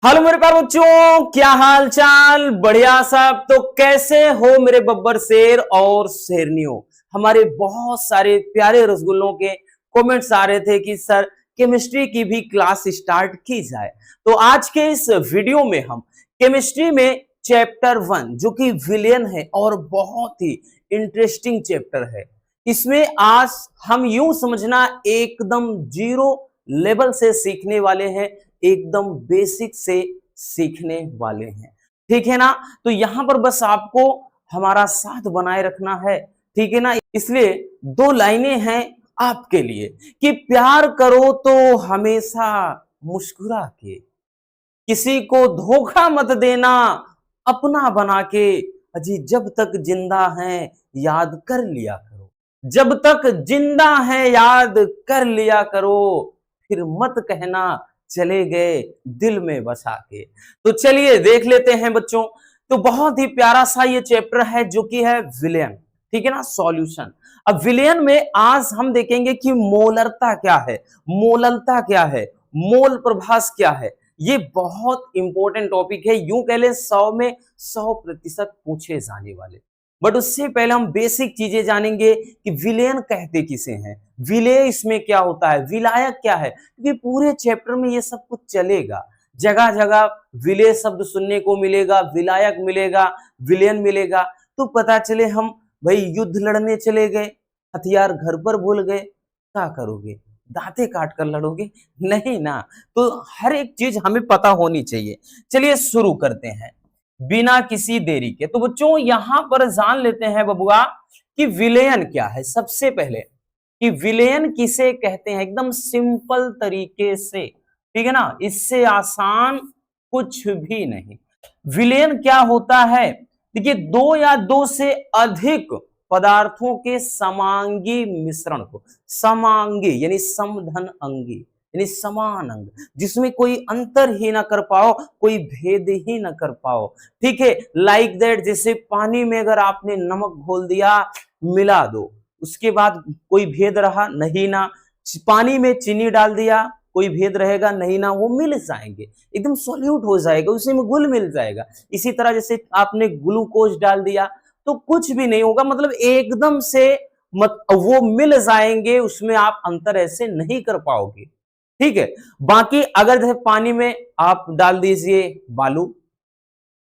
Hello मेरे प्यारे बच्चों, क्या हाल चाल। बढ़िया सब। तो कैसे हो मेरे बब्बर शेर और शेरनियों। हमारे बहुत सारे प्यारे रसगुल्लों के कमेंट्स आ रहे थे कि सर केमिस्ट्री की भी क्लास स्टार्ट की जाए। तो आज के इस वीडियो में हम केमिस्ट्री में चैप्टर 1 जो कि विलेन है और बहुत ही इंटरेस्टिंग चैप्टर है, इसमें आज हम यूं समझना एकदम जीरो लेवल से सीखने वाले हैं, एकदम बेसिक से सीखने वाले हैं। ठीक है ना। तो यहां पर बस आपको हमारा साथ बनाए रखना है, ठीक है ना। इसलिए दो लाइनें हैं आपके लिए कि प्यार करो तो हमेशा मुस्कुरा के, किसी को धोखा मत देना अपना बना के, अजी जब तक जिंदा हैं याद कर लिया करो, जब तक जिंदा हैं याद कर लिया करो, फिर मत कहना चले गए दिल में बसा के। तो चलिए देख लेते हैं बच्चों। तो बहुत ही प्यारा सा ये चैप्टर है जो कि है विलयन, ठीक है ना, सॉल्यूशन। अब विलयन में आज हम देखेंगे कि मोलरता क्या है, मोललता क्या है, मोल प्रभास क्या है। ये बहुत इंपॉर्टेंट टॉपिक है, यूं कह लें 100 में 100% पूछे जाने वाले। बट उससे पहले हम बेसिक चीजें जानेंगे कि विलेन कहते किसे हैं, विलेय इसमें क्या होता है, विलायक क्या है, क्योंकि पूरे चैप्टर में ये सब कुछ चलेगा। जगह जगह विलेय शब्द सुनने को मिलेगा, विलायक मिलेगा, विलेन मिलेगा। तो पता चले हम भाई युद्ध लड़ने चले गए, हथियार घर पर भूल गए, क्या करोगे, दांते काट कर लड़ोगे, नहीं ना। तो हर एक चीज हमें पता होनी चाहिए। चलिए शुरू करते हैं बिना किसी देरी के। तो बच्चों यहां पर जान लेते हैं बबुआ कि विलेयन क्या है। सबसे पहले कि विलेयन किसे कहते हैं, एकदम सिंपल तरीके से, ठीक है ना, इससे आसान कुछ भी नहीं। विलेयन क्या होता है, देखिए दो या दो से अधिक पदार्थों के समांगी मिश्रण को, समांगी यानी समधन अंगी यानी समान अंग, जिसमें कोई अंतर ही ना कर पाओ, कोई भेद ही ना कर पाओ, ठीक है। लाइक दैट, जैसे पानी में अगर आपने नमक घोल दिया, मिला दो, उसके बाद कोई भेद रहा नहीं ना, पानी में चीनी डाल दिया, कोई भेद रहेगा नहीं ना, वो मिल जाएंगे, एकदम सॉल्यूट हो जाएगा, उसी में घुल मिल जाएगा। इसी तरह जैसे आपने ग्लूकोज डाल दिया तो कुछ भी नहीं होगा, मतलब एकदम से वो मिल जाएंगे, उसमें आप अंतर ऐसे नहीं कर पाओगे, ठीक है। बाकी अगर जैसे पानी में आप डाल दीजिए बालू,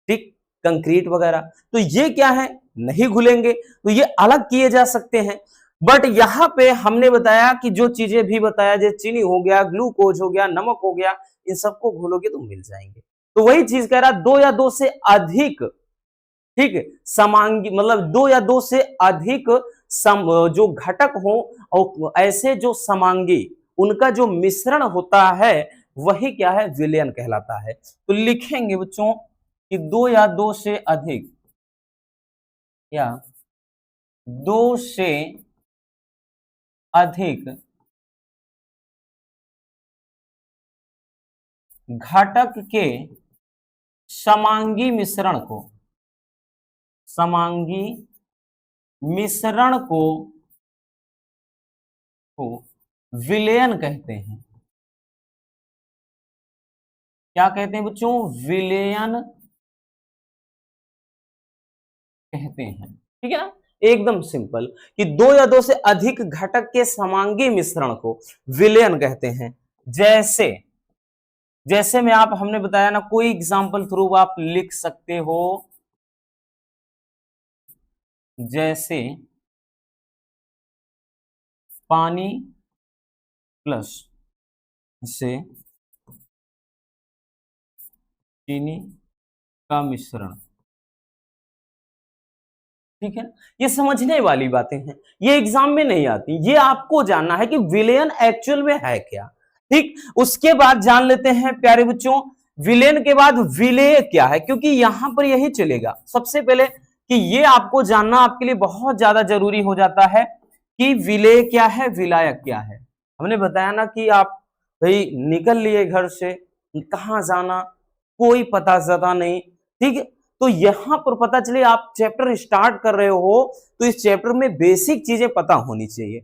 ठीक, कंक्रीट वगैरह, तो ये क्या है, नहीं घुलेंगे, तो ये अलग किए जा सकते हैं। बट यहां पे हमने बताया कि जो चीजें भी बताया, जैसे चीनी हो गया, ग्लूकोज हो गया, नमक हो गया, इन सबको घोलोगे तो मिल जाएंगे। तो वही चीज कह रहा, दो या दो से अधिक, ठीक है, समांगी मतलब दो या दो से अधिक जो घटक हो और ऐसे जो समांगी, उनका जो मिश्रण होता है वही क्या है, विलयन कहलाता है। तो लिखेंगे बच्चों कि दो या दो से अधिक, या दो से अधिक घटक के समांगी मिश्रण को, समांगी मिश्रण को विलयन कहते हैं। क्या कहते हैं बच्चों, विलयन कहते हैं, ठीक है ना। एकदम सिंपल कि दो या दो से अधिक घटक के समांगी मिश्रण को विलयन कहते हैं। जैसे जैसे में आप, हमने बताया ना, कोई एग्जांपल थ्रू आप लिख सकते हो, जैसे पानी प्लस से चीनी का मिश्रण, ठीक है। ये समझने वाली बातें हैं, ये एग्जाम में नहीं आती, ये आपको जानना है कि विलेन एक्चुअल में है क्या, ठीक। उसके बाद जान लेते हैं प्यारे बच्चों, विलेन के बाद विलेय क्या है, क्योंकि यहां पर यही चलेगा। सबसे पहले कि ये आपको जानना आपके लिए बहुत ज्यादा जरूरी हो जाता है कि विलेय क्या है, विलायक क्या है। हमने बताया ना कि आप भाई निकल लिए घर से, कहां जाना कोई पता जता नहीं, ठीक है। तो यहां पर पता चले आप चैप्टर स्टार्ट कर रहे हो तो इस चैप्टर में बेसिक चीजें पता होनी चाहिए।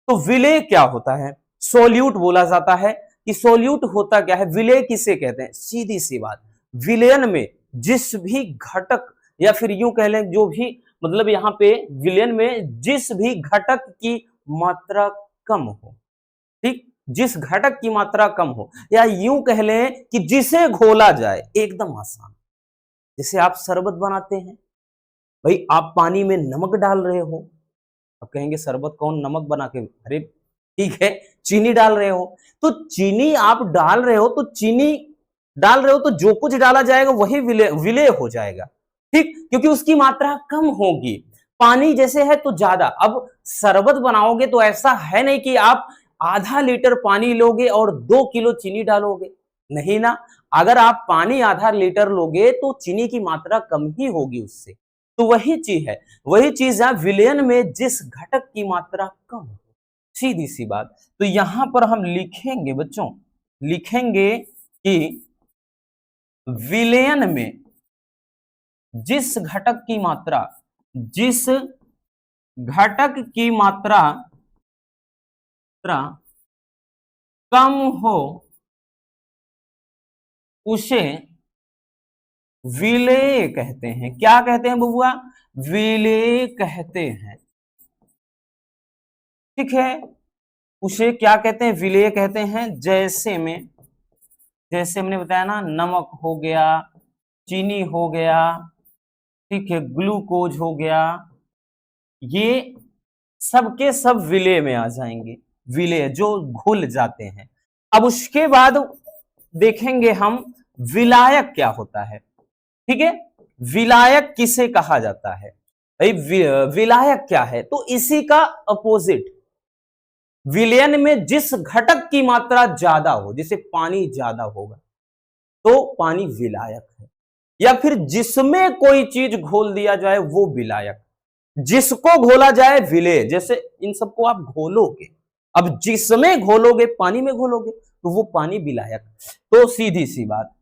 तो विलेय क्या होता है, सोल्यूट बोला जाता है कि सोल्यूट होता क्या है, विलय किसे कहते हैं। सीधी सी बात, विलयन में जिस भी घटक या फिर यूं कह लें जो भी, मतलब यहाँ पे विलयन में जिस भी घटक की मात्रा कम हो, ठीक, जिस घटक की मात्रा कम हो, या यूं कह लें कि जिसे घोला जाए, एकदम आसान। जैसे आप शरबत बनाते हैं, भाई आप पानी में नमक डाल रहे हो, अब कहेंगे शरबत कौन नमक बना के, अरे ठीक है चीनी डाल रहे हो, तो चीनी आप डाल रहे हो, तो चीनी डाल रहे हो तो जो कुछ डाला जाएगा वही विलय विलय हो जाएगा, ठीक, क्योंकि उसकी मात्रा कम होगी। पानी जैसे है तो ज्यादा, अब शरबत बनाओगे तो ऐसा है नहीं कि आप आधा लीटर पानी लोगे और 2 किलो चीनी डालोगे, नहीं ना। अगर आप पानी आधा लीटर लोगे तो चीनी की मात्रा कम ही होगी उससे। तो वही चीज है, वही चीज है विलयन में जिस घटक की मात्रा कम हो, सीधी सी बात। तो यहां पर हम लिखेंगे बच्चों, लिखेंगे कि विलयन में जिस घटक की मात्रा, जिस घटक की मात्रा कम हो उसे विलेय कहते हैं। क्या कहते हैं बबुआ, विलेय कहते हैं, ठीक है, उसे क्या कहते हैं, विलेय कहते हैं। जैसे हमने बताया ना, नमक हो गया, चीनी हो गया, ठीक है, ग्लूकोज हो गया, ये सबके सब विलेय में आ जाएंगे, विलेय जो घुल जाते हैं। अब उसके बाद देखेंगे हम विलायक क्या होता है, ठीक है, विलायक किसे कहा जाता है। भाई विलायक क्या है, तो इसी का अपोजिट, विलयन में जिस घटक की मात्रा ज्यादा हो, जैसे पानी ज्यादा होगा तो पानी विलायक है, या फिर जिसमें कोई चीज घोल दिया जाए वो विलायक, जिसको घोला जाए विलेय। जैसे इन सबको आप घोलोगे, अब जिसमें घोलोगे, पानी में घोलोगे तो वो पानी विलायक। तो सीधी सी बात,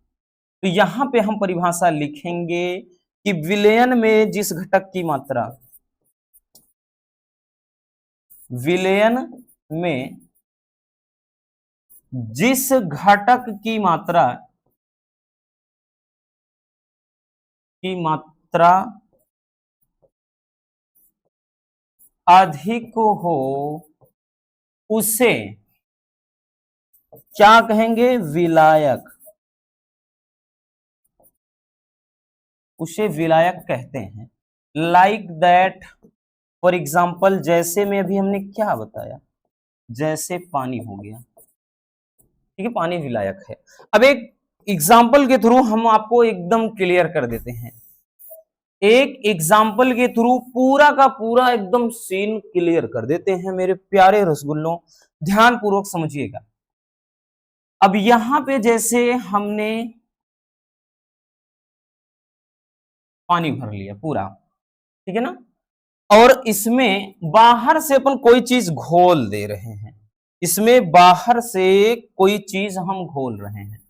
तो यहां पे हम परिभाषा लिखेंगे कि विलयन में जिस घटक की मात्रा, विलयन में जिस घटक की मात्रा अधिक हो उसे क्या कहेंगे, विलायक, उसे विलायक कहते हैं। लाइक दैट, फॉर एग्जाम्पल, जैसे में अभी हमने क्या बताया, जैसे पानी हो गया, ठीक है, पानी विलायक है। अब एक एग्जाम्पल के थ्रू हम आपको एकदम क्लियर कर देते हैं, एक एग्जाम्पल के थ्रू पूरा का पूरा एकदम सीन क्लियर कर देते हैं मेरे प्यारे रसगुल्लों, ध्यान पूर्वक समझिएगा। अब यहां पे जैसे हमने पानी भर लिया पूरा, ठीक है ना, और इसमें बाहर से अपन कोई चीज घोल दे रहे हैं, इसमें बाहर से कोई चीज हम घोल रहे हैं,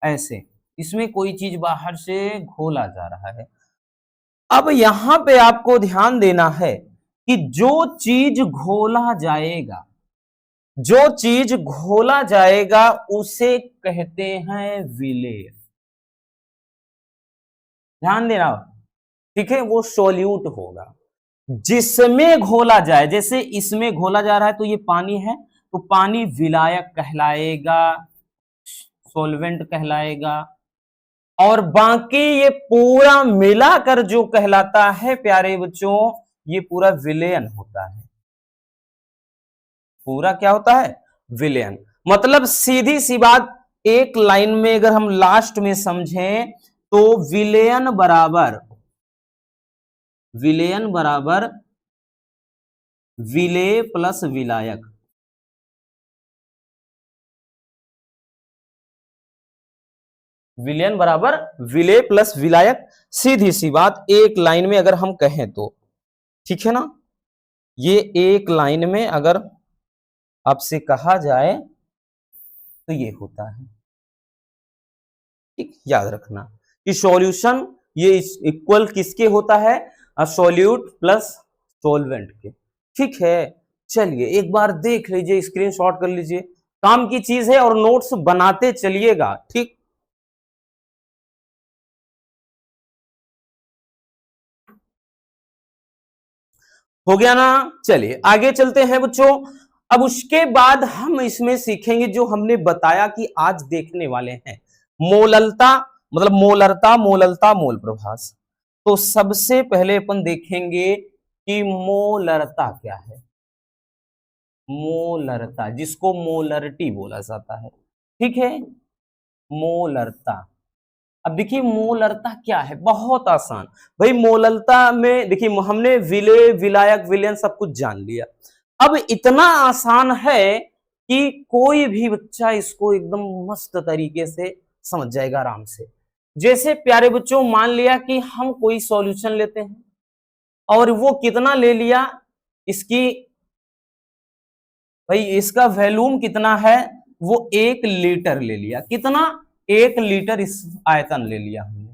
ऐसे इसमें कोई चीज बाहर से घोला जा रहा है। अब यहां पे आपको ध्यान देना है कि जो चीज घोला जाएगा, जो चीज घोला जाएगा उसे कहते हैं विलेय, ध्यान देना, ठीक है, वो सोल्यूट होगा। जिसमें घोला जाए, जैसे इसमें घोला जा रहा है तो ये पानी है, तो पानी विलायक कहलाएगा, सोलवेंट कहलाएगा, और बाकी ये पूरा मिलाकर जो कहलाता है प्यारे बच्चों, ये पूरा विलयन होता है। पूरा क्या होता है, विलयन। मतलब सीधी सी बात, एक लाइन में अगर हम लास्ट में समझें तो विलयन बराबर विलेय प्लस विलायक, विलयन बराबर विलेय प्लस विलायक। सीधी सी बात, एक लाइन में अगर हम कहें तो, ठीक है ना, ये एक लाइन में अगर आपसे कहा जाए तो ये होता है, ठीक, याद रखना कि सॉल्यूशन ये इक्वल किसके होता है, सॉल्यूट प्लस सॉल्वेंट के, ठीक है। चलिए एक बार देख लीजिए, स्क्रीनशॉट कर लीजिए, काम की चीज है और नोट्स बनाते चलिएगा, ठीक। हो गया ना। चलिए आगे चलते हैं बच्चों। अब उसके बाद हम इसमें सीखेंगे जो हमने बताया कि आज देखने वाले हैं, मोललता, मतलब मोलरता, मोललता, मोल प्रभास। तो सबसे पहले अपन देखेंगे कि मोलरता क्या है। मोलरता, जिसको मोलरिटी बोला जाता है, ठीक है, मोलरता। अब देखिए मोलरता क्या है, बहुत आसान भाई। मोलरता में देखिए हमने विलेय, विलायक, विलयन सब कुछ जान लिया। अब इतना आसान है कि कोई भी बच्चा इसको एकदम मस्त तरीके से समझ जाएगा आराम से। जैसे प्यारे बच्चों, मान लिया कि हम कोई सॉल्यूशन लेते हैं और वो कितना ले लिया, इसकी भाई इसका वॉल्यूम कितना है, वो 1 लीटर ले लिया। कितना? 1 लीटर इस आयतन ले लिया हमने,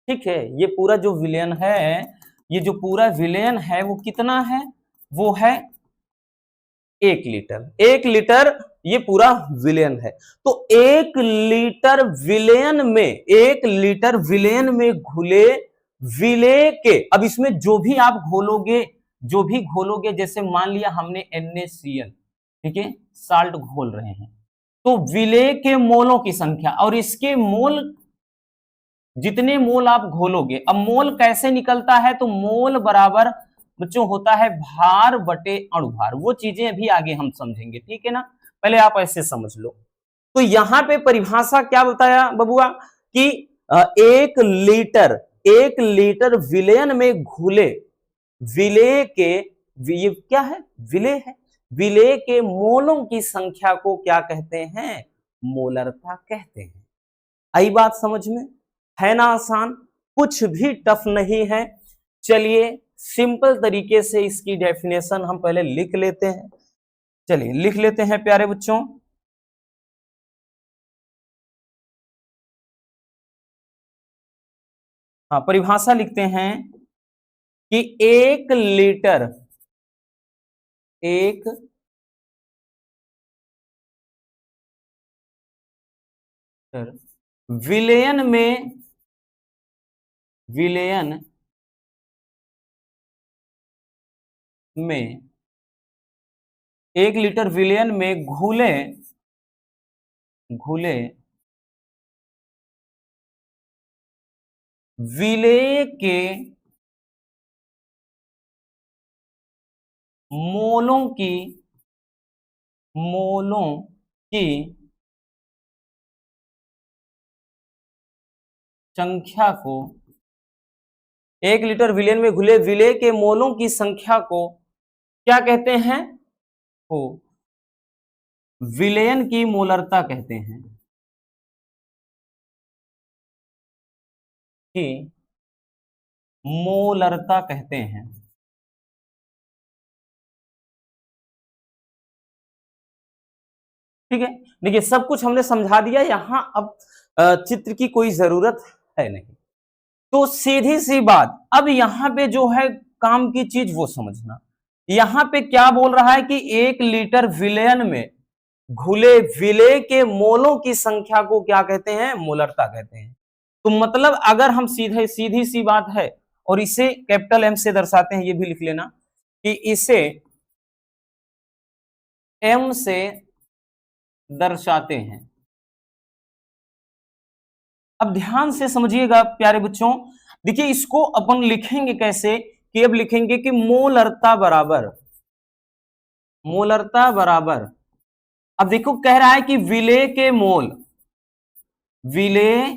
ठीक है। ये पूरा जो विलयन है, ये जो पूरा विलयन है वो कितना है, वो है 1 लीटर। 1 लीटर ये पूरा विलयन है। तो 1 लीटर विलयन में, 1 लीटर विलयन में घुले विलेय के, अब इसमें जो भी आप घोलोगे, जो भी घोलोगे, जैसे मान लिया हमने NaCl, ठीक है, साल्ट घोल रहे हैं, तो विलेय के मोलों की संख्या और इसके मोल, जितने मोल आप घोलोगे। अब मोल कैसे निकलता है, तो मोल बराबर बच्चों होता है भार बटे अणुभार। वो चीजें अभी आगे हम समझेंगे, ठीक है ना, पहले आप ऐसे समझ लो। तो यहां पे परिभाषा क्या बताया बबुआ कि 1 लीटर, 1 लीटर विलयन में घुले विलेय के, ये क्या है, विलेय है, विलेय के मोलों की संख्या को क्या कहते हैं, मोलरता कहते हैं। आई बात समझ में, है ना आसान, कुछ भी टफ नहीं है। चलिए सिंपल तरीके से इसकी डेफिनेशन हम पहले लिख लेते हैं। चलिए लिख लेते हैं प्यारे बच्चों। हाँ, परिभाषा लिखते हैं कि 1 लीटर, 1 लीटर विलयन में, विलयन में 1 लीटर विलयन में घुले, घुले विलेय के मोलों की, मोलों की संख्या को, 1 लीटर विलयन में घुले विलेय के मोलों की संख्या को क्या कहते हैं, को विलयन की मोलरता कहते हैं, कि मोलरता कहते हैं। ठीक है, देखिए सब कुछ हमने समझा दिया यहां। अब चित्र की कोई जरूरत है नहीं, तो सीधी सी बात, अब यहां पे जो है काम की चीज वो समझना। यहां पे क्या बोल रहा है कि 1 लीटर विलयन में घुले विलेय के मोलों की संख्या को क्या कहते हैं, मोलरता कहते हैं। तो मतलब अगर हम सीधे, सीधी सी बात है, और इसे कैपिटल M से दर्शाते हैं, ये भी लिख लेना कि इसे M से दर्शाते हैं। अब ध्यान से समझिएगा प्यारे बच्चों, देखिए इसको अपन लिखेंगे कैसे, कि अब लिखेंगे कि मोलरता बराबर, मोलरता बराबर, अब देखो कह रहा है कि विलेय के मोल, विलेय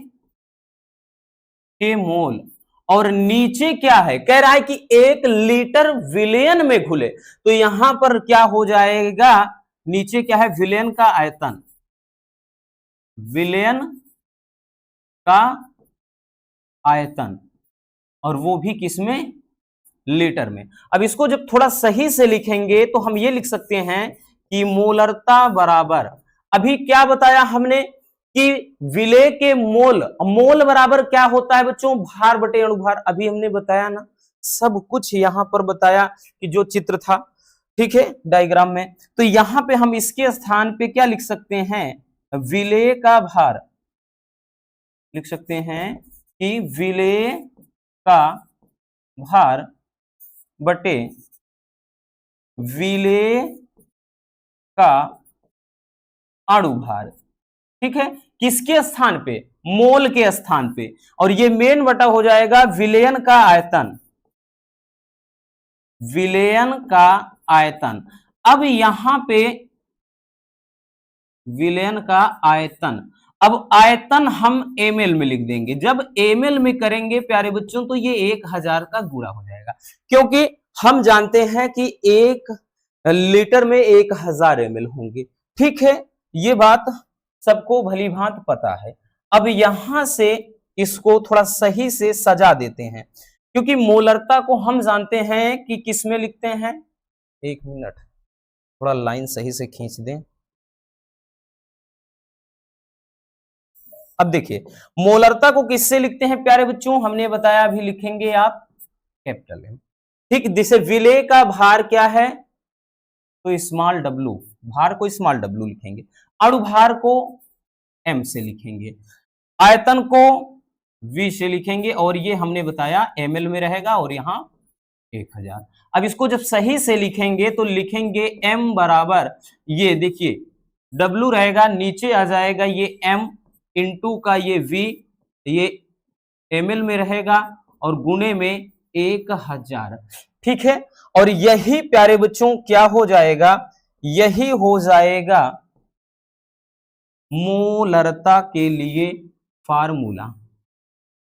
के मोल, और नीचे क्या है, कह रहा है कि 1 लीटर विलयन में घुले, तो यहां पर क्या हो जाएगा, नीचे क्या है, विलयन का आयतन, विलयन का आयतन, और वो भी किसमें, लीटर में। अब इसको जब थोड़ा सही से लिखेंगे तो हम ये लिख सकते हैं कि मोलरता बराबर, अभी क्या बताया हमने कि विलेय के मोल, मोल बराबर क्या होता है बच्चों, भार बटे अणुभार। अभी हमने बताया ना, सब कुछ यहां पर बताया कि जो चित्र था। ठीक है, डायग्राम में। तो यहां पे हम इसके स्थान पे क्या लिख सकते हैं, विलेय का भार लिख सकते हैं कि विलेय का भार बटे विलेय का अणु भार। ठीक है, किसके स्थान पे, मोल के स्थान पे, और ये मेन बटा हो जाएगा विलयन का आयतन, विलयन का आयतन। अब यहां पे विलयन का आयतन, अब आयतन हम ml में लिख देंगे। जब ml में करेंगे प्यारे बच्चों तो ये 1000 का गुणा हो जाएगा, क्योंकि हम जानते हैं कि 1 लीटर में 1000 ml होंगे। ठीक है, ये बात सबको भली भांति पता है। अब यहां से इसको थोड़ा सही से सजा देते हैं, क्योंकि मोलरता को हम जानते हैं कि किस में लिखते हैं। 1 मिनट, थोड़ा लाइन सही से खींच दें। अब देखिए, मोलरता को किससे लिखते हैं प्यारे बच्चों, हमने बताया, अभी लिखेंगे आप कैपिटल एम। ठीक, जैसे विलेय का भार क्या है, तो स्मॉल डब्लू, भार को स्मॉल डब्लू लिखेंगे, अणु भार को एम से लिखेंगे, आयतन को वी से लिखेंगे, और ये हमने बताया ml में रहेगा, और यहां 1000। अब इसको जब सही से लिखेंगे तो लिखेंगे m बराबर, ये देखिए w रहेगा, नीचे आ जाएगा ये m इंटू का ये v, ये ml में रहेगा, और गुणे में 1000। ठीक है, और यही प्यारे बच्चों क्या हो जाएगा, यही हो जाएगा मोलरता के लिए फार्मूला।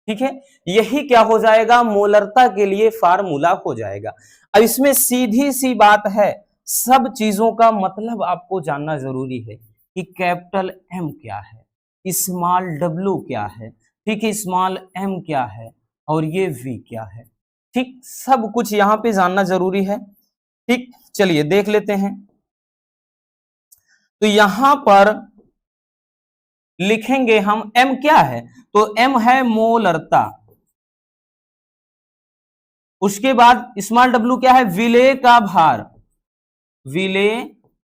ठीक है, यही क्या हो जाएगा, मोलरता के लिए फार्मूला हो जाएगा। अब इसमें सीधी सी बात है, सब चीजों का मतलब आपको जानना जरूरी है कि कैपिटल एम क्या है, स्मॉल डब्ल्यू क्या है, ठीक है, स्मॉल एम क्या है, और ये वी क्या है। ठीक, सब कुछ यहां पे जानना जरूरी है। ठीक, चलिए देख लेते हैं। तो यहां पर लिखेंगे हम m क्या है, तो m है मोलरता, उसके बाद स्मॉल w क्या है, विलेय का भार, विलेय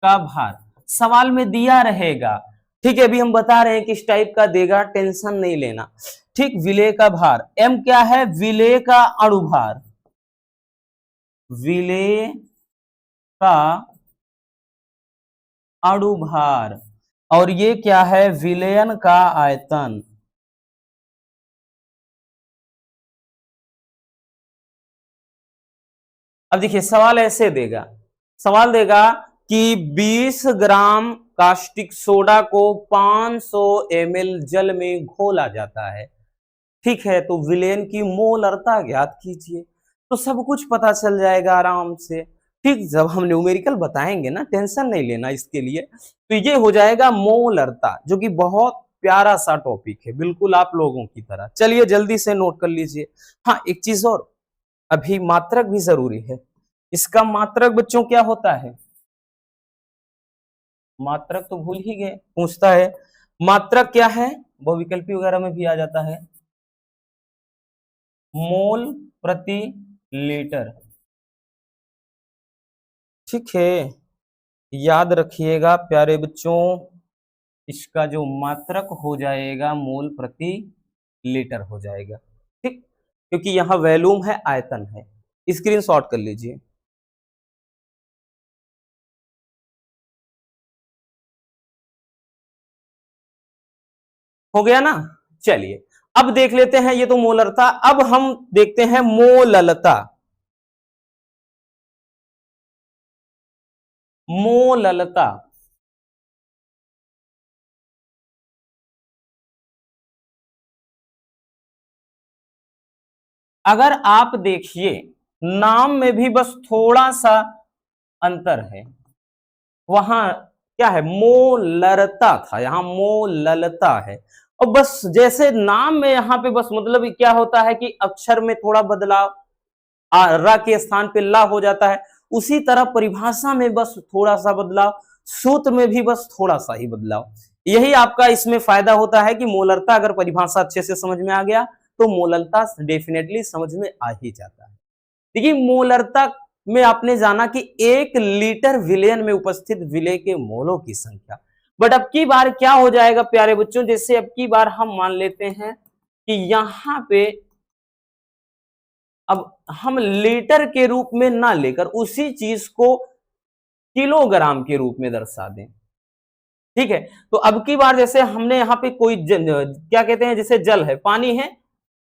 का भार सवाल में दिया रहेगा। ठीक है, अभी हम बता रहे हैं किस टाइप का देगा, टेंशन नहीं लेना। ठीक, विलेय का भार, m क्या है, विलेय का अणुभार, विलेय का अणुभार, और ये क्या है, विलयन का आयतन। अब देखिए सवाल ऐसे देगा, सवाल देगा कि 20 ग्राम कास्टिक सोडा को 500 ml जल में घोला जाता है। ठीक है, तो विलेन की मोलरता ज्ञात कीजिए, तो सब कुछ पता चल जाएगा आराम से। ठीक, जब हम न्यूमेरिकल बताएंगे ना, टेंशन नहीं लेना इसके लिए। तो ये हो जाएगा मोलरता, जो कि बहुत प्यारा सा टॉपिक है, बिल्कुल आप लोगों की तरह। चलिए जल्दी से नोट कर लीजिए। हाँ, एक चीज और, अभी मात्रक भी जरूरी है। इसका मात्रक बच्चों क्या होता है, मात्रक तो भूल ही गए, पूछता है मात्रक क्या है, बहुविकल्पी वगैरह में भी आ जाता है, मोल प्रति लीटर। ठीक है, याद रखिएगा प्यारे बच्चों, इसका जो मात्रक हो जाएगा मोल प्रति लीटर हो जाएगा। ठीक, क्योंकि यहां वॉल्यूम है, आयतन है। स्क्रीनशॉट कर लीजिए। हो गया ना, चलिए अब देख लेते हैं, ये तो मोलरता। अब हम देखते हैं मोललता। मोललता, अगर आप देखिए नाम में भी बस थोड़ा सा अंतर है, वहां क्या है, मोलरता था, यहां मोललता है। और बस जैसे नाम में यहां पे बस मतलब क्या होता है कि अक्षर में थोड़ा बदलाव, र के स्थान पे ला हो जाता है, उसी तरह परिभाषा में बस थोड़ा सा बदलाव, सूत्र में भी बस थोड़ा सा ही बदलाव। यही आपका इसमें फायदा होता है कि मोलरता अगर परिभाषा अच्छे से समझ में आ गया तो मोलरता डेफिनेटली समझ में आ ही जाता है। देखिए मोलरता में आपने जाना कि 1 लीटर विलयन में उपस्थित विलय के मोलों की संख्या। बट अब की बार क्या हो जाएगा प्यारे बच्चों, जैसे अब की बार हम मान लेते हैं कि यहां पे अब हम लीटर के रूप में ना लेकर उसी चीज को किलोग्राम के रूप में दर्शा दें। ठीक है, तो अब की बार जैसे हमने यहाँ पे कोई क्या कहते हैं, जैसे जल है, पानी है,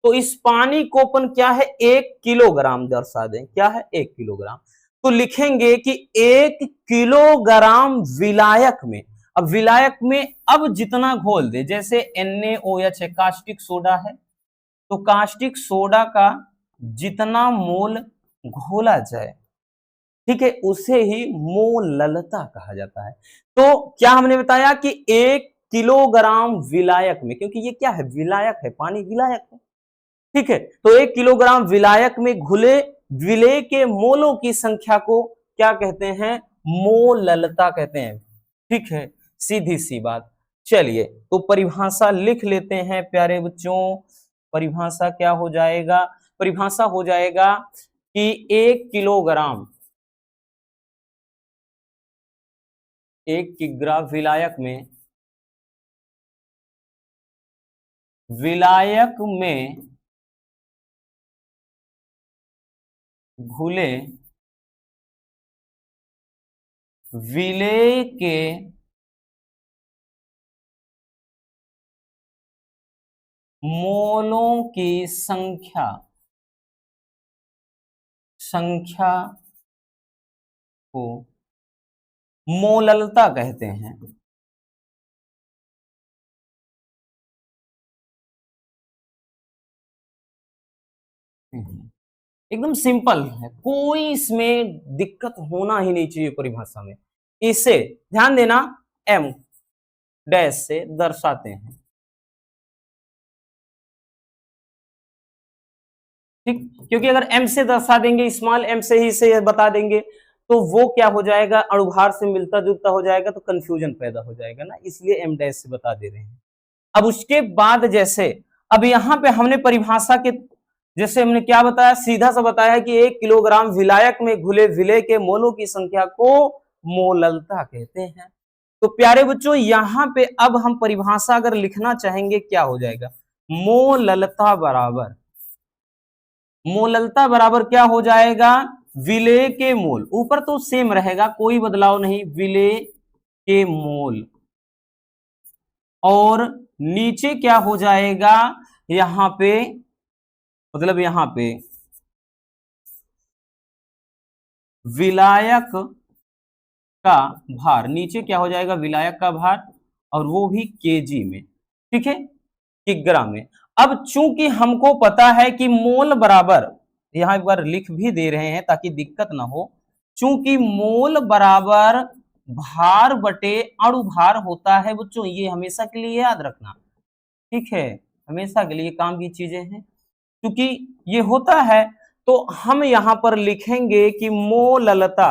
तो इस पानी को अपन क्या है 1 किलोग्राम दर्शा दें। क्या है 1 किलोग्राम। तो लिखेंगे कि 1 किलोग्राम विलायक में, अब विलायक में अब जितना घोल दे, जैसे NaOH है, कास्टिक सोडा है, तो कास्टिक सोडा का जितना मोल घोला जाए, ठीक है, उसे ही मोललता कहा जाता है। तो क्या हमने बताया कि 1 किलोग्राम विलायक में, क्योंकि ये क्या है विलायक है, पानी विलायक है, ठीक है, तो 1 किलोग्राम विलायक में घुले विलेय के मोलों की संख्या को क्या कहते हैं, मोललता कहते हैं। ठीक है, सीधी सी बात। चलिए तो परिभाषा लिख लेते हैं प्यारे बच्चों। परिभाषा क्या हो जाएगा, परिभाषा हो जाएगा कि 1 किलोग्राम 1 किग्रा विलायक में, विलायक में घुले विलेय के मोलों की संख्या को मोललता कहते हैं। एकदम सिंपल है, कोई इसमें दिक्कत होना ही नहीं चाहिए परिभाषा में। इसे ध्यान देना m डैश से दर्शाते हैं। ठीक, क्योंकि अगर m से दर्शा देंगे, स्मॉल m से ही से बता देंगे, तो वो क्या हो जाएगा, अणुभार से मिलता जुलता हो जाएगा, तो कंफ्यूजन पैदा हो जाएगा ना, इसलिए m डैश से बता दे रहे हैं। अब उसके बाद जैसे अब यहां पे हमने परिभाषा के जैसे हमने क्या बताया, सीधा सा बताया कि 1 किलोग्राम विलायक में घुले विलेय के मोलों की संख्या को मोललता कहते हैं। तो प्यारे बच्चों यहां पे अब हम परिभाषा अगर लिखना चाहेंगे, क्या हो जाएगा, मोललता बराबर, मोललता बराबर क्या हो जाएगा, विलेय के मोल, ऊपर तो सेम रहेगा, कोई बदलाव नहीं, विलेय के मोल, और नीचे क्या हो जाएगा, यहां पे मतलब यहां पे विलायक का भार, नीचे क्या हो जाएगा विलायक का भार, और वो भी केजी में, ठीक है, किग्रा में। अब चूंकि हमको पता है कि मोल बराबर, यहां एक बार लिख भी दे रहे हैं ताकि दिक्कत ना हो, चूंकि मोल बराबर भार बटे अणुभार होता है बच्चों, ये हमेशा के लिए याद रखना, ठीक है, हमेशा के लिए काम की चीजें हैं, क्योंकि ये होता है। तो हम यहां पर लिखेंगे कि मोललता,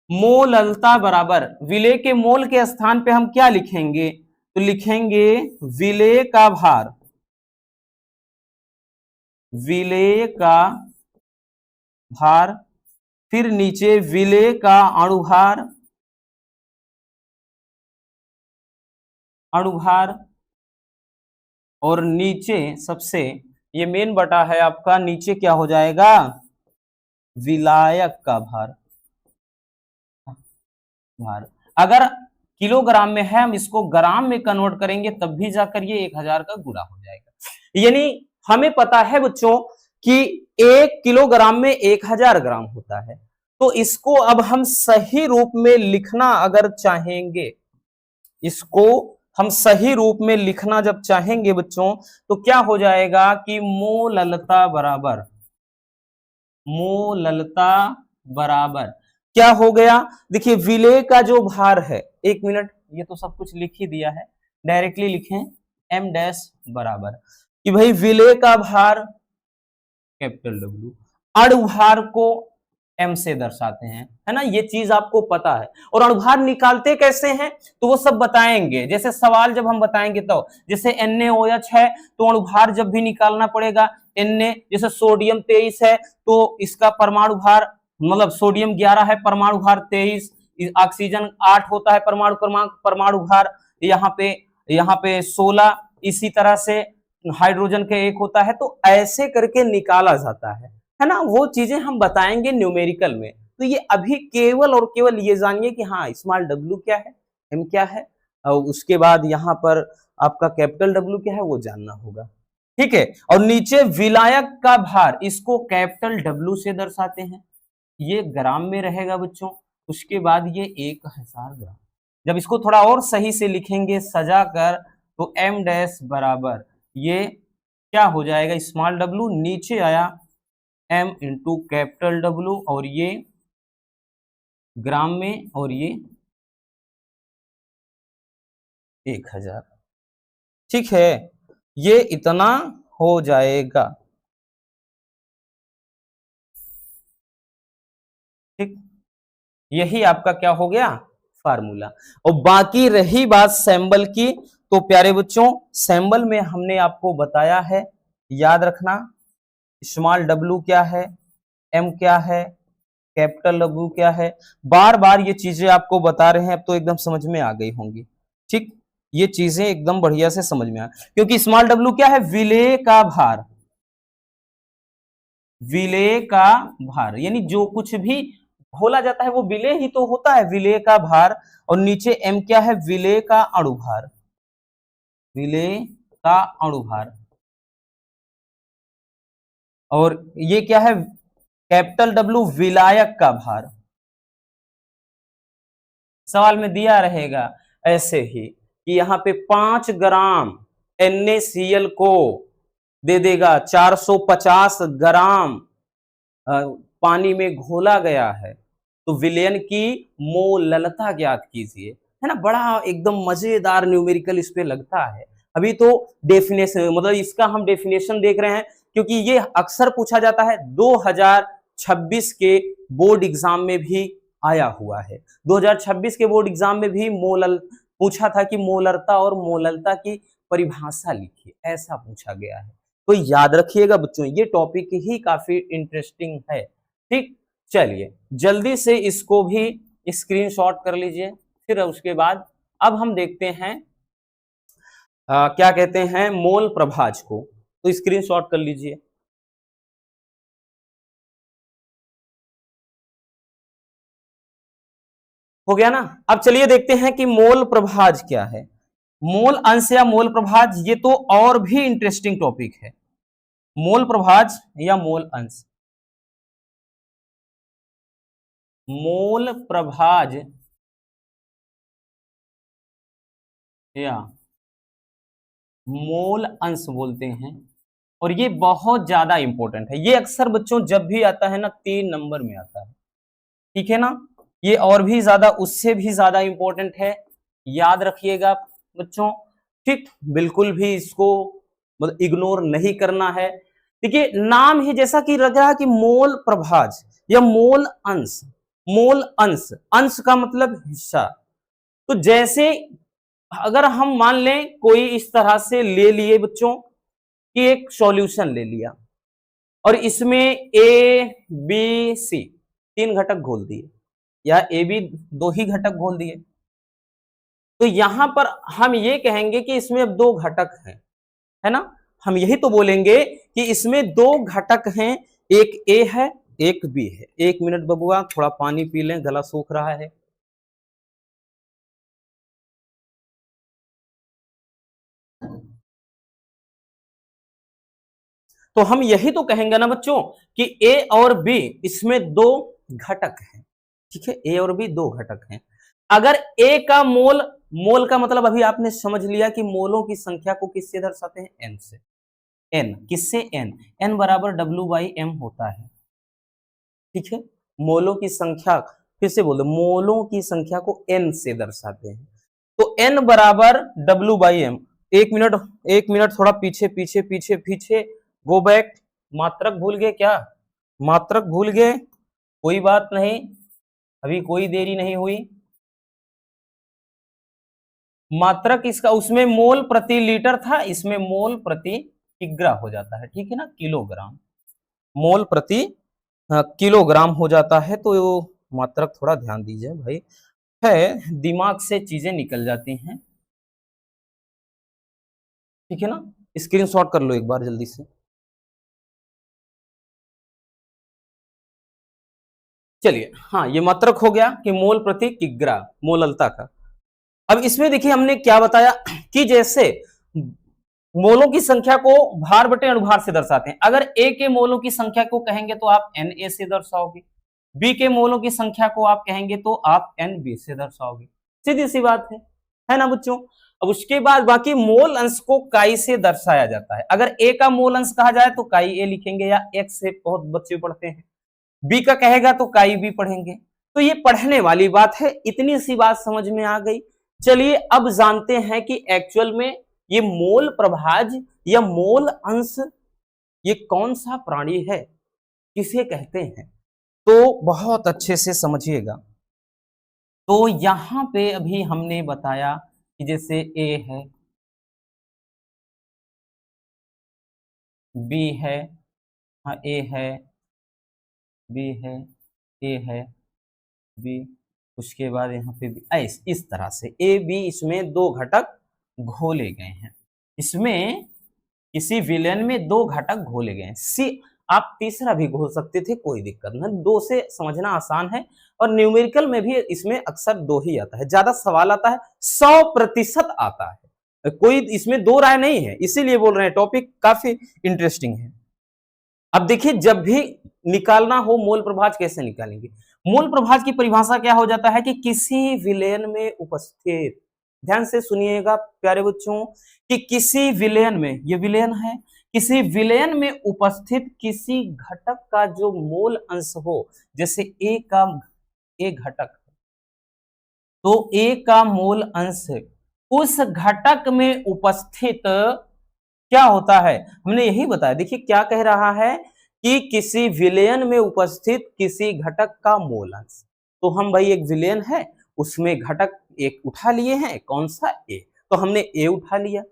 मोललता बराबर विलेय के मोल के स्थान पे हम क्या लिखेंगे, तो लिखेंगे विलेय का भार, विलेय का भार, फिर नीचे विलेय का अणुभार, अणुभार, और नीचे सबसे ये मेन बटा है आपका, नीचे क्या हो जाएगा विलायक का भार, भार। अगर किलोग्राम में है, हम इसको ग्राम में कन्वर्ट करेंगे तब भी जाकर ये 1000 का गुणा हो जाएगा। यानी हमें पता है बच्चों कि 1 किलोग्राम में 1000 ग्राम होता है, तो इसको अब हम सही रूप में लिखना अगर चाहेंगे, इसको हम सही रूप में लिखना जब चाहेंगे बच्चों, तो क्या हो जाएगा कि मोललता बराबर, मोललता बराबर क्या हो गया, देखिए विलेय का जो भार है, 1 मिनट, ये तो सब कुछ लिख ही दिया है, डायरेक्टली लिखें m डैश बराबर कि भाई विलेय का भार कैपिटल W, अणुभार को एम से दर्शाते हैं, है ना, ये चीज आपको पता है। और अणुभार निकालते कैसे हैं तो वो सब बताएंगे, जैसे सवाल जब हम बताएंगे तो, जैसे NaOH है तो अणुभार जब भी निकालना पड़ेगा Na, जैसे सोडियम 23 है तो इसका परमाणु भार, मतलब सोडियम 11 है, परमाणु भार 23, ऑक्सीजन 8 होता है परमाणु क्रमांक, परमाणु भार यहाँ पे 16, इसी तरह से हाइड्रोजन के 1 होता है, तो ऐसे करके निकाला जाता है ना। वो चीजें हम बताएंगे न्यूमेरिकल में। तो ये अभी केवल और केवल ये जानिए कि हाँ स्मॉल w क्या है, m क्या है, और उसके बाद यहाँ पर आपका कैपिटल W क्या है वो जानना होगा, ठीक है। और नीचे विलायक का भार, इसको कैपिटल W से दर्शाते हैं, ये ग्राम में रहेगा बच्चों। उसके बाद ये 1000 ग्राम। जब इसको थोड़ा और सही से लिखेंगे सजा कर तो m डैश बराबर ये क्या हो जाएगा, स्मॉल w, नीचे आया m इंटू कैपिटल W, और ये ग्राम में, और ये 1000, ठीक है, ये इतना हो जाएगा, ठीक। यही आपका क्या हो गया, फार्मूला। और बाकी रही बात सैंबल की, तो प्यारे बच्चों सैंबल में हमने आपको बताया है, याद रखना स्मॉल w क्या है, m क्या है, कैपिटल W क्या है, बार बार ये चीजें आपको बता रहे हैं, अब तो एकदम समझ में आ गई होंगी, ठीक। ये चीजें एकदम बढ़िया से समझ में आ, क्योंकि स्मॉल w क्या है, विलेय का भार, विलेय का भार, यानी जो कुछ भी घोला जाता है वो विलेय ही तो होता है, विलेय का भार। और नीचे m क्या है, विलेय का अणुभार, विलेय का अणुभार। और ये क्या है, कैपिटल W विलायक का भार। सवाल में दिया रहेगा ऐसे ही कि यहाँ पे 5 ग्राम NaCl को दे देगा 450 ग्राम पानी में घोला गया है, तो विलयन की मोललता ज्ञात कीजिए, है ना। बड़ा एकदम मजेदार न्यूमेरिकल इस पे लगता है। अभी तो डेफिनेशन, मतलब इसका हम डेफिनेशन देख रहे हैं, क्योंकि ये अक्सर पूछा जाता है, 2026 के बोर्ड एग्जाम में भी आया हुआ है। 2026 के बोर्ड एग्जाम में भी मोलल पूछा था कि मोलरता और मोललता की परिभाषा लिखिए, ऐसा पूछा गया है। तो याद रखिएगा बच्चों, ये टॉपिक ही काफी इंटरेस्टिंग है, ठीक। चलिए जल्दी से इसको भी स्क्रीनशॉट कर लीजिए, फिर उसके बाद अब हम देखते हैं क्या कहते हैं मोल प्रभाज को, तो स्क्रीनशॉट कर लीजिए। हो गया ना। अब चलिए देखते हैं कि मोल प्रभाज क्या है। मोल अंश या मोल प्रभाज, ये तो और भी इंटरेस्टिंग टॉपिक है। मोल प्रभाज या मोल अंश, मोल प्रभाज या मोल अंश बोलते हैं, और ये बहुत ज्यादा इंपॉर्टेंट है। ये अक्सर बच्चों जब भी आता है ना 3 नंबर में आता है, ठीक है ना। ये और भी ज्यादा, उससे भी ज्यादा इंपॉर्टेंट है, याद रखिएगा बच्चों, ठीक। बिल्कुल भी इसको मतलब इग्नोर नहीं करना है। देखिए नाम ही जैसा कि लग रहा है कि मोल प्रभाज या मोल अंश, मोल अंश, अंश का मतलब हिस्सा। तो जैसे अगर हम मान लें कोई इस तरह से ले लिए बच्चों कि एक सॉल्यूशन ले लिया, और इसमें ABC 3 घटक घोल दिए, या AB 2 ही घटक घोल दिए, तो यहां पर हम ये कहेंगे कि इसमें अब 2 घटक हैं, है ना। हम यही तो बोलेंगे कि इसमें 2 घटक हैं, एक A है एक B है। 1 मिनट बबुआ, थोड़ा पानी पी लें, गला सूख रहा है। तो हम यही तो कहेंगे ना बच्चों कि A और B इसमें 2 घटक हैं, ठीक है। A और B 2 घटक हैं। अगर A का मोल, मोल का मतलब अभी आपने समझ लिया कि मोलों की संख्या को किससे दर्शाते हैं, N से। N किससे, N, N बराबर W/M होता है, ठीक है। मोलों की संख्या, फिर से बोलो, मोलों की संख्या को N से दर्शाते हैं, तो N बराबर W/M। 1 मिनट, 1 मिनट, थोड़ा पीछे पीछे पीछे पीछे, गो बैक। मात्रक भूल गए क्या, मात्रक भूल गए, कोई बात नहीं, अभी कोई देरी नहीं हुई। मात्रक इसका उसमें मोल प्रति लीटर था, इसमें मोल प्रति किग्रा हो जाता है, ठीक है ना, किलोग्राम। मोल प्रति किलोग्राम हो जाता है। तो मात्रक थोड़ा ध्यान दीजिए भाई, है दिमाग से चीजें निकल जाती हैं, ठीक है ना। स्क्रीनशॉट कर लो एक बार जल्दी से। चलिए, हाँ ये मात्रक हो गया कि मोल प्रति किग्रा, मोललता का। अब इसमें देखिए हमने क्या बताया कि जैसे मोलों की संख्या को भार बटे अनुभार से दर्शाते हैं। अगर ए के मोलों की संख्या को कहेंगे तो आप एन ए से दर्शाओगे, बी के मोलों की संख्या को आप कहेंगे तो आप एन बी से दर्शाओगे, सीधी सी बात है ना बच्चों। अब उसके बाद बाकी मोल अंश को काई से दर्शाया जाता है। अगर ए का मोल अंश कहा जाए तो काई ए लिखेंगे, या एक्स से बहुत बच्चे पढ़ते हैं। बी का कहेगा तो काई बी पढ़ेंगे। तो ये पढ़ने वाली बात है, इतनी सी बात समझ में आ गई। चलिए अब जानते हैं कि एक्चुअल में ये मोल प्रभाज या मोल अंश ये कौन सा प्राणी है, किसे कहते हैं। तो बहुत अच्छे से समझिएगा। तो यहां पे अभी हमने बताया कि जैसे ए है, बी है, हाँ ए है, बी है, ए है, बी, उसके बाद यहाँ पे भी इस तरह से ए बी, इसमें दो घटक घोले गए हैं। इसमें किसी विलेन में दो घटक घोले गए हैं। सी, आप तीसरा भी घोल सकते थे, कोई दिक्कत नहीं, दो से समझना आसान है। और न्यूमेरिकल में भी इसमें अक्सर दो ही आता है, ज्यादा सवाल आता है 100% आता है, कोई इसमें दो राय नहीं है, इसीलिए बोल रहे हैं टॉपिक काफी इंटरेस्टिंग है। अब देखिए जब भी निकालना हो मोल प्रभाज कैसे निकालेंगे। मोल प्रभाज की परिभाषा क्या हो जाता है कि किसी विलेन में उपस्थित, ध्यान से सुनिएगा प्यारे बच्चों, कि किसी विलेन में, ये विलेन है, किसी विलेन में उपस्थित किसी घटक का जो मोल अंश हो, जैसे ए का ए घटक, तो ए का मोल अंश उस घटक में उपस्थित क्या होता है, हमने यही बताया। देखिए क्या कह रहा है कि किसी विलेन में उपस्थित किसी घटक का मोल अंश। तो हम भाई एक विलेन है, उसमें घटक एक उठा लिए हैं, कौन सा ए, तो हमने ए उठा लिया।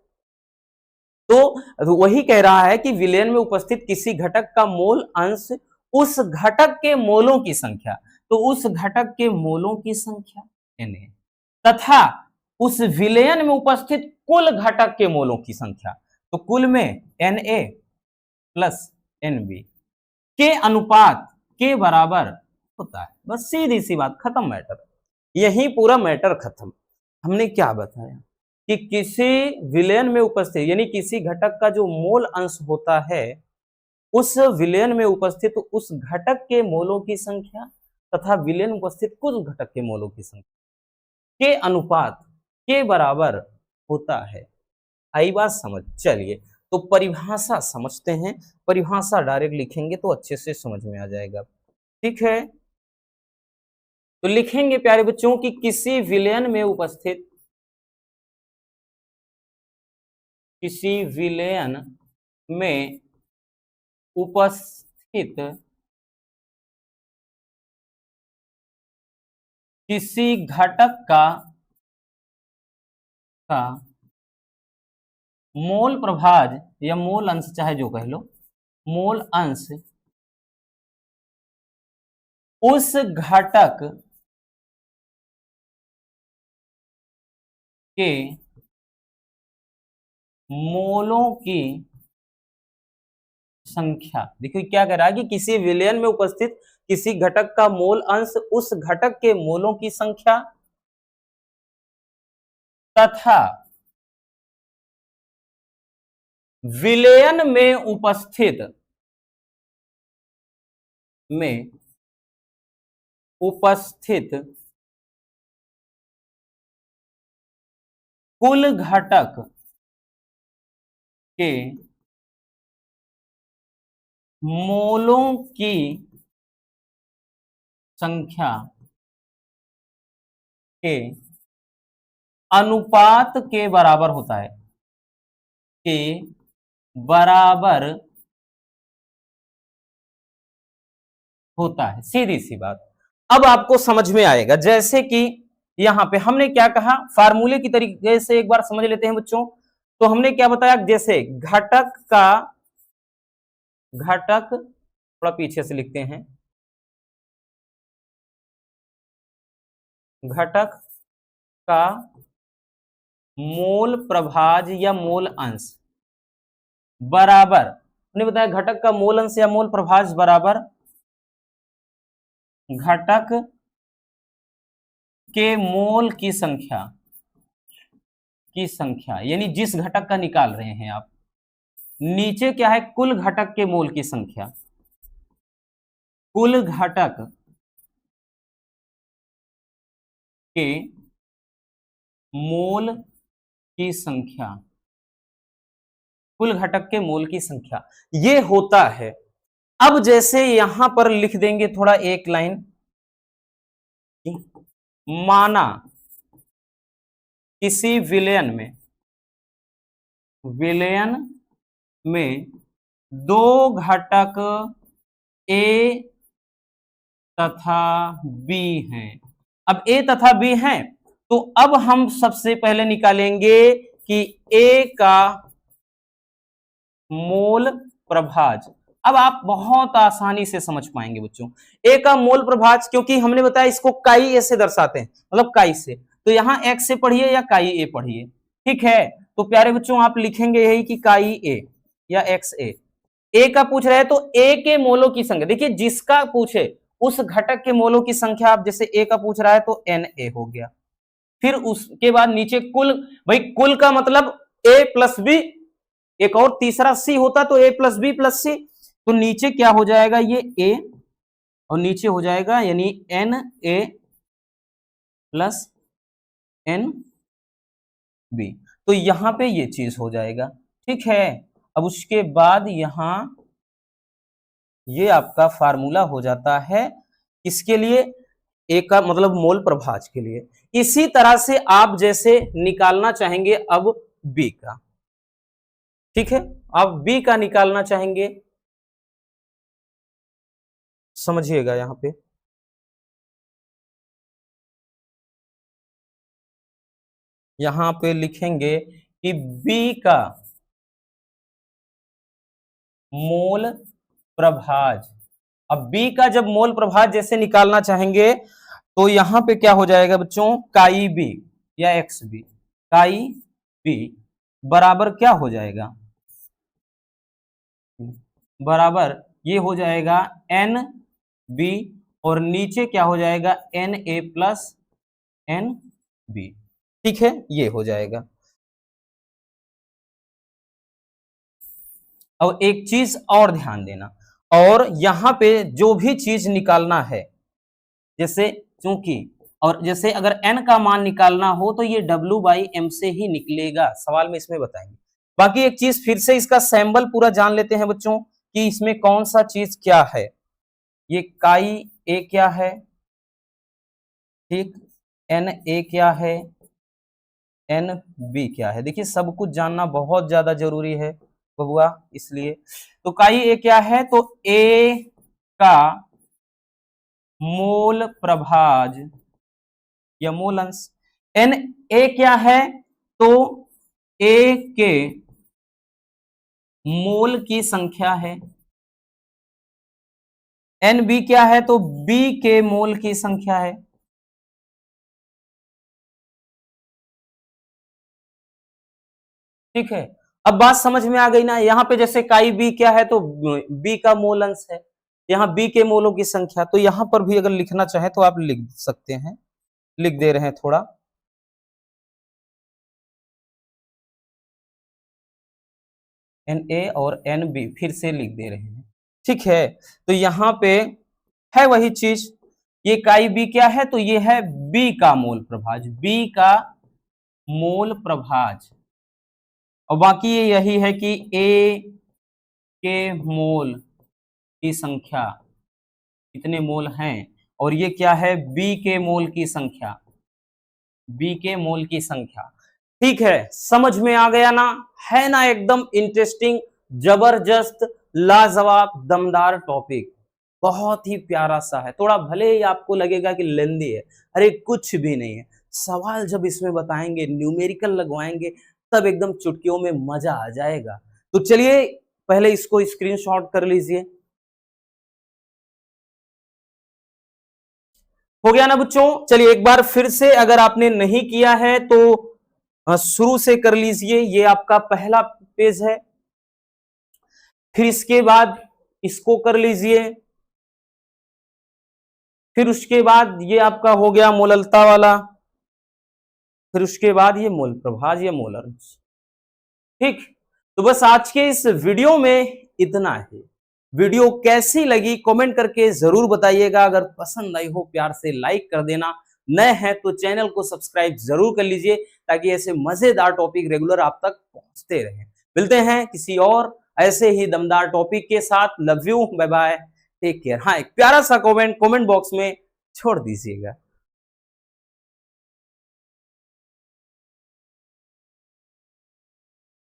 तो वही कह रहा है कि विलेन में उपस्थित किसी घटक का मोल अंश उस घटक के मोलों की संख्या, तो उस घटक के मोलों की संख्या Na, तथा उस विलेन में उपस्थित कुल घटक के मोलों की संख्या, तो कुल में Na प्लस Nb के अनुपात के बराबर होता है। बस सीधी सी बात, खत्म मैटर, यही पूरा मैटर खत्म। हमने क्या बताया कि किसी विलेन में उपस्थित यानी किसी घटक का जो मोल अंश होता है, उस विलेन में उपस्थित उस घटक के मोलों की संख्या तथा विलेन में उपस्थित कुल घटक के मोलों की संख्या के अनुपात के बराबर होता है। आई बात समझ। चलिए तो परिभाषा समझते हैं, परिभाषा डायरेक्ट लिखेंगे तो अच्छे से समझ में आ जाएगा, ठीक है। तो लिखेंगे प्यारे बच्चों कि किसी विलेन में उपस्थित, किसी विलेन में उपस्थित किसी घटक का मोल प्रभाज या मोल अंश, चाहे जो कह लो, मोल अंश उस घटक के मोलों की संख्या। देखिए क्या कह रहा है कि किसी विलेन में उपस्थित किसी घटक का मोल अंश उस घटक के मोलों की संख्या तथा विलेन में उपस्थित कुल घटक के मोलों की संख्या के अनुपात के बराबर होता है, के बराबर होता है, सीधी सी बात। अब आपको समझ में आएगा, जैसे कि यहां पे हमने क्या कहा, फार्मूले की तरीके से एक बार समझ लेते हैं बच्चों। तो हमने क्या बताया, जैसे घटक थोड़ा पीछे से लिखते हैं, घटक का मोल प्रभाज या मोल अंश बराबर, हमने बताया घटक का मोल अंश या मोल प्रभाज बराबर घटक के मोल की संख्या, यानी जिस घटक का निकाल रहे हैं आप। नीचे क्या है, कुल घटक के मोल की संख्या, कुल घटक के मोल की संख्या, कुल घटक के मोल की संख्या, ये होता है। अब जैसे यहां पर लिख देंगे थोड़ा एक लाइन, माना किसी विलयन में दो घटक A तथा B हैं। अब A तथा B हैं, तो अब हम सबसे पहले निकालेंगे कि A का मोल प्रभाज। अब आप बहुत आसानी से समझ पाएंगे बच्चों, A का मोल प्रभाज, क्योंकि हमने बताया इसको काई A से दर्शाते हैं, मतलब काई से, तो यहां X से पढ़िए या काई A पढ़िए, ठीक है। तो प्यारे बच्चों आप लिखेंगे यही कि काई A या XA। A का पूछ रहे हैं तो A के मोलों की संख्या, देखिए जिसका पूछे उस घटक के मोलों की संख्या, आप जैसे A का पूछ रहा है तो Na हो गया। फिर उसके बाद नीचे कुल, भाई कुल का मतलब A प्लस B, एक और तीसरा C होता तो A plus B plus C, तो नीचे क्या हो जाएगा, ये A और नीचे हो जाएगा यानी Na प्लस NB, तो यहां पे ये चीज हो जाएगा, ठीक है। अब उसके बाद यहां ये आपका फार्मूला हो जाता है किसके लिए, ए का मतलब मोल प्रभाज के लिए। इसी तरह से आप जैसे निकालना चाहेंगे अब बी का, ठीक है, आप बी का निकालना चाहेंगे, समझिएगा यहां पे लिखेंगे कि बी का मोल प्रभाज। अब बी का जब मोल प्रभाज जैसे निकालना चाहेंगे तो यहां पे क्या हो जाएगा बच्चों, काई बी या एक्स बी, काई बी बराबर क्या हो जाएगा, बराबर ये हो जाएगा एन बी, और नीचे क्या हो जाएगा N A plus N B, ठीक है, ये हो जाएगा। अब एक चीज और ध्यान देना, और यहां पे जो भी चीज निकालना है, जैसे चूंकि, और जैसे अगर n का मान निकालना हो तो ये W/m से ही निकलेगा, सवाल में इसमें बताएंगे। बाकी एक चीज फिर से इसका सैंबल पूरा जान लेते हैं बच्चों कि इसमें कौन सा चीज क्या है। ये काई ए क्या है, ठीक, एन ए क्या है, एन बी क्या है, देखिए सब कुछ जानना बहुत ज्यादा जरूरी है बबुआ, इसलिए तो काई ए क्या है, तो ए का मोल प्रभाज या मोल अंश, एन ए क्या है, तो ए के मोल की संख्या है, एन बी क्या है, तो बी के मोल की संख्या है, ठीक है। अब बात समझ में आ गई ना, यहां पे जैसे काई बी क्या है, तो बी का मोल अंश है, यहाँ बी के मोलों की संख्या, तो यहां पर भी अगर लिखना चाहे तो आप लिख सकते हैं, लिख दे रहे हैं थोड़ा, एन ए और एन बी फिर से लिख दे रहे हैं, ठीक है। तो यहां पे है वही चीज, ये काई बी क्या है, तो ये है बी का मोल प्रभाज, बी का मोल प्रभाज, और बाकी ये यही है कि ए के मोल की संख्या कितने मोल हैं, और ये क्या है, बी के मोल की संख्या, बी के मोल की संख्या, ठीक है। समझ में आ गया ना, है ना एकदम इंटरेस्टिंग, जबरदस्त, लाजवाब, दमदार टॉपिक। बहुत ही प्यारा सा है। थोड़ा भले ही आपको लगेगा कि लेंदी है, अरे कुछ भी नहीं है। सवाल जब इसमें बताएंगे, न्यूमेरिकल लगवाएंगे, तब एकदम चुटकियों में मजा आ जाएगा। तो चलिए पहले इसको स्क्रीनशॉट कर लीजिए। हो गया ना बच्चों? चलिए एक बार फिर से, अगर आपने नहीं किया है तो शुरू से कर लीजिए। ये आपका पहला पेज है। फिर इसके बाद इसको कर लीजिए। फिर उसके बाद ये आपका हो गया मोललता वाला। फिर उसके बाद ये मोल प्रभाज या मोलर। ठीक, तो बस आज के इस वीडियो में इतना है। वीडियो कैसी लगी कमेंट करके जरूर बताइएगा। अगर पसंद आई हो प्यार से लाइक कर देना। नए हैं तो चैनल को सब्सक्राइब जरूर कर लीजिए, ताकि ऐसे मजेदार टॉपिक रेगुलर आप तक पहुंचते रहें। मिलते हैं किसी और ऐसे ही दमदार टॉपिक के साथ। Love you, bye bye, take care. हाँ, एक प्यारा सा कमेंट बॉक्स में छोड़ दीजिएगा।